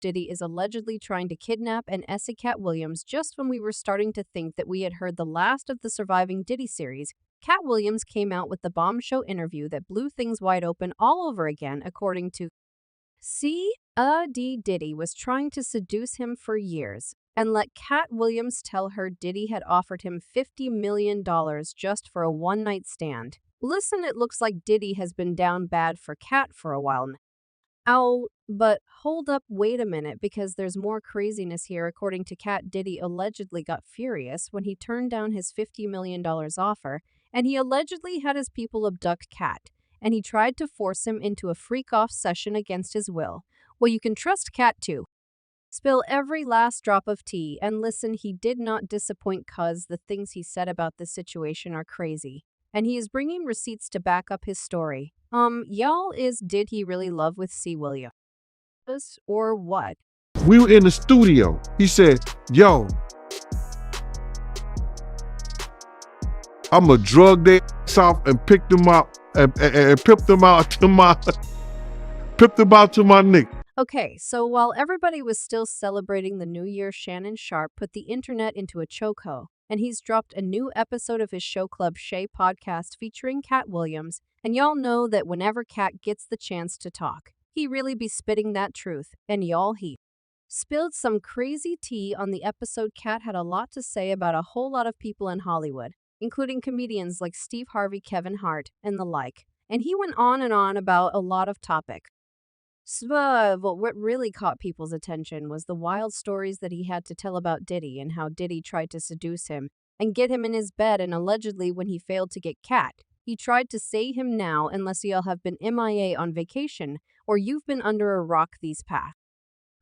Diddy is allegedly trying to kidnap and S.A Katt Williams just when we were starting to think that we had heard the last of the Surviving Diddy series. Katt Williams came out with the bombshell interview that blew things wide open all over again, according to S.A Diddy was trying to seduce him for years, and let Katt Williams tell her Diddy had offered him $50 million just for a one-night stand. Listen, it looks like Diddy has been down bad for Katt for a while now. Ow, but hold up, wait a minute, because there's more craziness here. According to Katt, Diddy allegedly got furious when he turned down his $50 million offer, and he allegedly had his people abduct Katt, and he tried to force him into a freak-off session against his will. Well, you can trust Katt too. Spill every last drop of tea, and listen, he did not disappoint, cuz the things he said about this situation are crazy. And he is bringing receipts to back up his story. Did he really love with S.A Williams? Or what? We were in the studio. He said, yo, I'ma drug their ass off and pick them up and pip them out to my nigga. Okay, so while everybody was still celebrating the new year, Shannon Sharpe put the internet into a chokehold, and he's dropped a new episode of his show Club Shay podcast featuring Katt Williams, and y'all know that whenever Katt gets the chance to talk, he really be spitting that truth, and he spilled some crazy tea on the episode. Katt had a lot to say about a whole lot of people in Hollywood, including comedians like Steve Harvey, Kevin Hart, and the like, and he went on and on about a lot of topics. But what really caught people's attention was the wild stories that he had to tell about Diddy and how Diddy tried to seduce him and get him in his bed, and allegedly when he failed to get Katt, he tried to say him now unless y'all have been MIA on vacation or you've been under a rock these past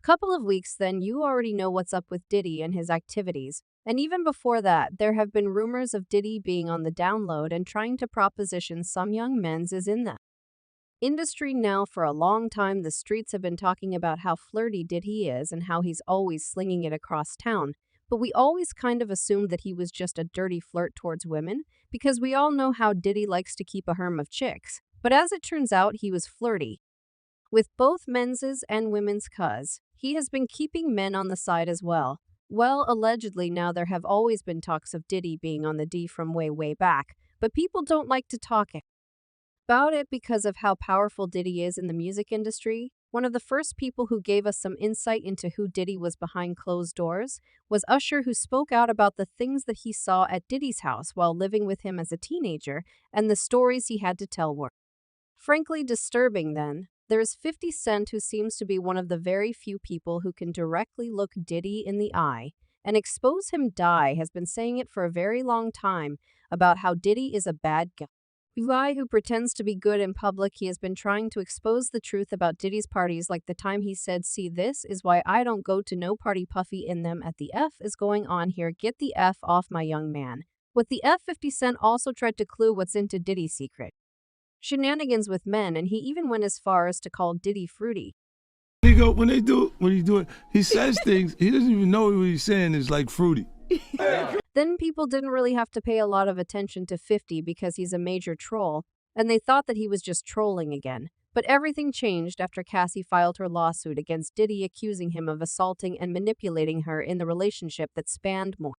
couple of weeks. Then you already know what's up with Diddy and his activities. And even before that, there have been rumors of Diddy being on the download and trying to proposition some young men's is in the industry now. For a long time, the streets have been talking about how flirty Diddy is and how he's always slinging it across town. But we always kind of assumed that he was just a dirty flirt towards women, because we all know how Diddy likes to keep a harem of chicks. But as it turns out, he was flirty with both men's and women's, cuz he has been keeping men on the side as well. Well, allegedly now there have always been talks of Diddy being on the D from way back, but people don't like to talk about it because of how powerful Diddy is in the music industry. One of the first people who gave us some insight into who Diddy was behind closed doors was Usher, who spoke out about the things that he saw at Diddy's house while living with him as a teenager, and the stories he had to tell were frankly disturbing. Then there is 50 Cent, who seems to be one of the very few people who can directly look Diddy in the eye and expose him. Didy has been saying it for a very long time about how Diddy is a bad guy who pretends to be good in public. He has been trying to expose the truth about Diddy's parties, like the time he said, "See, this is why I don't go to no party, puffy in them at the F is going on here, get the F off my young man." With the F, 50 Cent also tried to clue what's into Diddy's secret shenanigans with men, and he even went as far as to call Diddy fruity. When he do it, he says things, he doesn't even know what he's saying is like fruity. Then people didn't really have to pay a lot of attention to 50 because he's a major troll, and they thought that he was just trolling again. But everything changed after Cassie filed her lawsuit against Diddy, accusing him of assaulting and manipulating her in the relationship that spanned more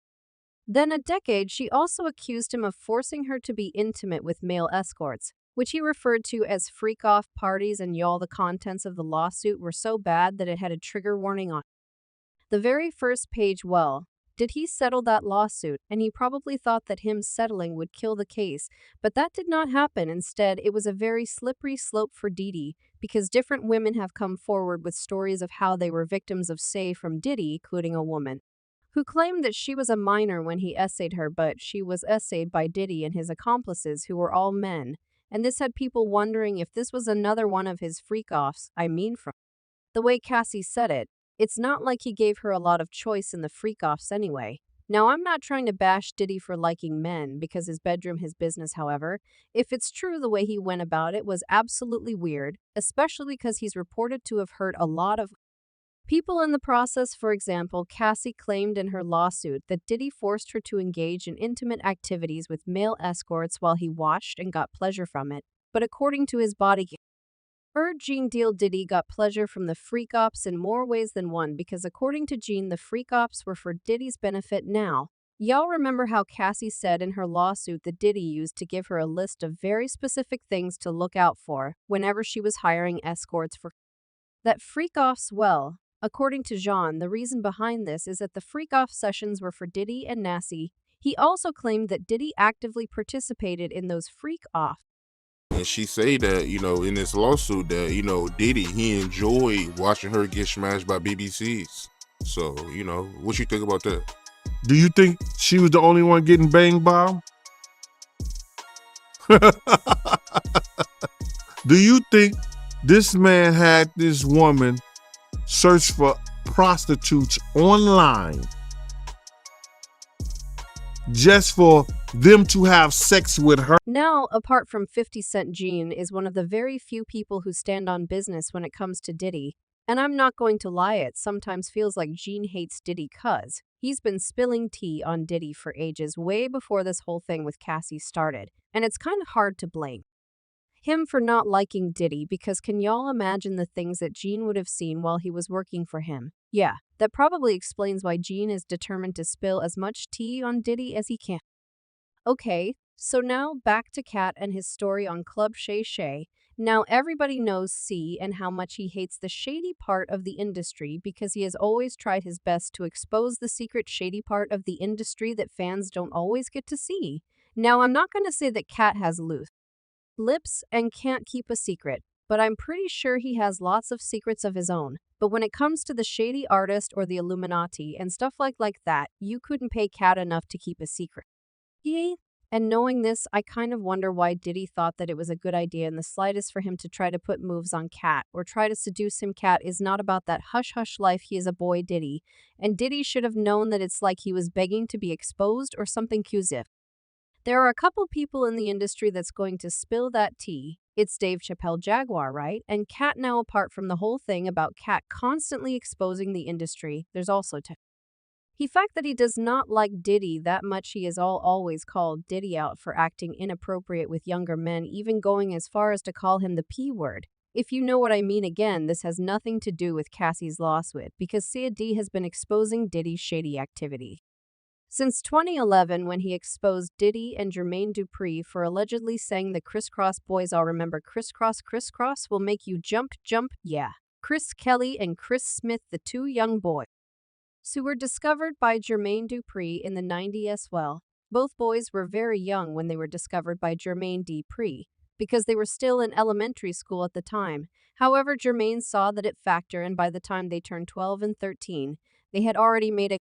than a decade. She also accused him of forcing her to be intimate with male escorts, which he referred to as freakoff parties, and the contents of the lawsuit were so bad that it had a trigger warning on the very first page. Well, did he settle that lawsuit? And he probably thought that him settling would kill the case, but that did not happen. Instead, it was a very slippery slope for Didy, because different women have come forward with stories of how they were victims of S.A from Diddy, including a woman who claimed that she was a minor when he S.A'd her, but she was S.A'd by Diddy and his accomplices, who were all men. And this had people wondering if this was another one of his freak-offs. I mean, from the way Cassie said it, it's not like he gave her a lot of choice in the freak-offs anyway. Now, I'm not trying to bash Diddy for liking men, because his bedroom, his business. However, if it's true, the way he went about it was absolutely weird, especially because he's reported to have hurt a lot of people in the process. For example, Cassie claimed in her lawsuit that Diddy forced her to engage in intimate activities with male escorts while he watched and got pleasure from it. But according to his body Gene Deal Diddy got pleasure from the FreakOffs in more ways than one because according to Gene, the FreakOffs were for Diddy's benefit now. Y'all remember how Cassie said in her lawsuit that Diddy used to give her a list of very specific things to look out for whenever she was hiring escorts for that FreakOffs? Well, according to Jean, the reason behind this is that the FreakOff sessions were for Diddy and Nassie. He also claimed that Diddy actively participated in those FreakOffs. And she say that, in this lawsuit that, Diddy, he enjoyed watching her get smashed by BBCs. So, what you think about that? Do you think she was the only one getting banged by him? Do you think this man had this woman search for prostitutes online just for them to have sex with her? Now, apart from 50 Cent, Gene is one of the very few people who stand on business when it comes to Diddy. And I'm not going to lie, it sometimes feels like Gene hates Diddy cuz he's been spilling tea on Diddy for ages, way before this whole thing with Cassie started. And it's kind of hard to blame him for not liking Diddy because can y'all imagine the things that Gene would have seen while he was working for him? Yeah, that probably explains why Gene is determined to spill as much tea on Diddy as he can. Okay, so now back to Katt and his story on Club Shay Shay. Now everybody knows C and how much he hates the shady part of the industry because he has always tried his best to expose the secret shady part of the industry that fans don't always get to see. Now I'm not going to say that Katt has loose lips and can't keep a secret, but I'm pretty sure he has lots of secrets of his own. But when it comes to the shady artist or the Illuminati and stuff like that, you couldn't pay Katt enough to keep a secret. Yay. And knowing this, I kind of wonder why Diddy thought that it was a good idea in the slightest for him to try to put moves on Katt or try to seduce him. Katt is not about that hush-hush life. He is a boy Diddy, and Diddy should have known that it's like he was begging to be exposed or something cuzif. There are a couple people in the industry that's going to spill that tea. It's Dave Chappelle Jaguar, right? And Katt. Now, apart from the whole thing about Katt constantly exposing the industry, there's also the fact that he does not like Diddy that much. He is always called Diddy out for acting inappropriate with younger men, even going as far as to call him the P word. If you know what I mean. Again, this has nothing to do with Cassie's lawsuit because C.A.D. has been exposing Diddy's shady activity since 2011 when he exposed Diddy and Jermaine Dupri for allegedly saying the Crisscross Boys. All remember Crisscross will make you jump, yeah. Chris Kelly and Chris Smith, the two young boys who were discovered by Jermaine Dupri in the 90s. Well, both boys were very young when they were discovered by Jermaine Dupri because they were still in elementary school at the time. However, Jermaine saw that it factored, and by the time they turned 12 and 13, they had already made a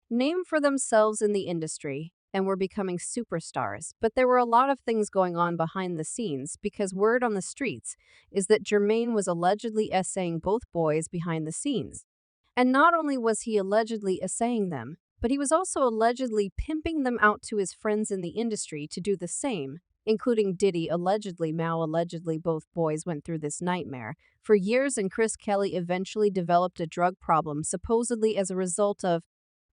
name for themselves in the industry and were becoming superstars. But there were a lot of things going on behind the scenes because word on the streets is that Jermaine was allegedly essaying both boys behind the scenes. And not only was he allegedly essaying them, but he was also allegedly pimping them out to his friends in the industry to do the same, including Diddy. Allegedly, both boys went through this nightmare for years, and Chris Kelly eventually developed a drug problem, supposedly as a result of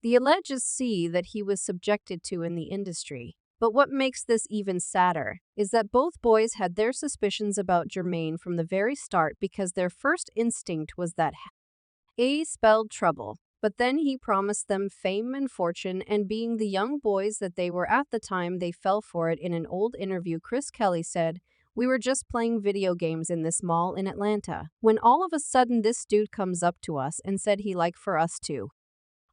the alleged C that he was subjected to in the industry. But what makes this even sadder is that both boys had their suspicions about Jermaine from the very start because their first instinct was that A spelled trouble, but then he promised them fame and fortune, and being the young boys that they were at the time, they fell for it. In an old interview, Chris Kelly said, "We were just playing video games in this mall in Atlanta, when all of a sudden this dude comes up to us and said he liked for us to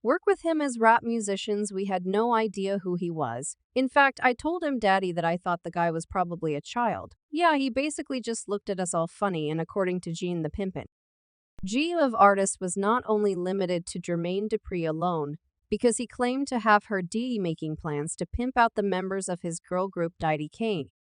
work with him as rap musicians. We had no idea who he was. In fact, I told him, Daddy, that I thought the guy was probably a child. Yeah, he basically just looked at us all funny." And according to Gene the Pimpin', G of artist was not only limited to Jermaine Dupri alone, because he claimed to have heard Diddy making plans to pimp out the members of his girl group Didy Kane.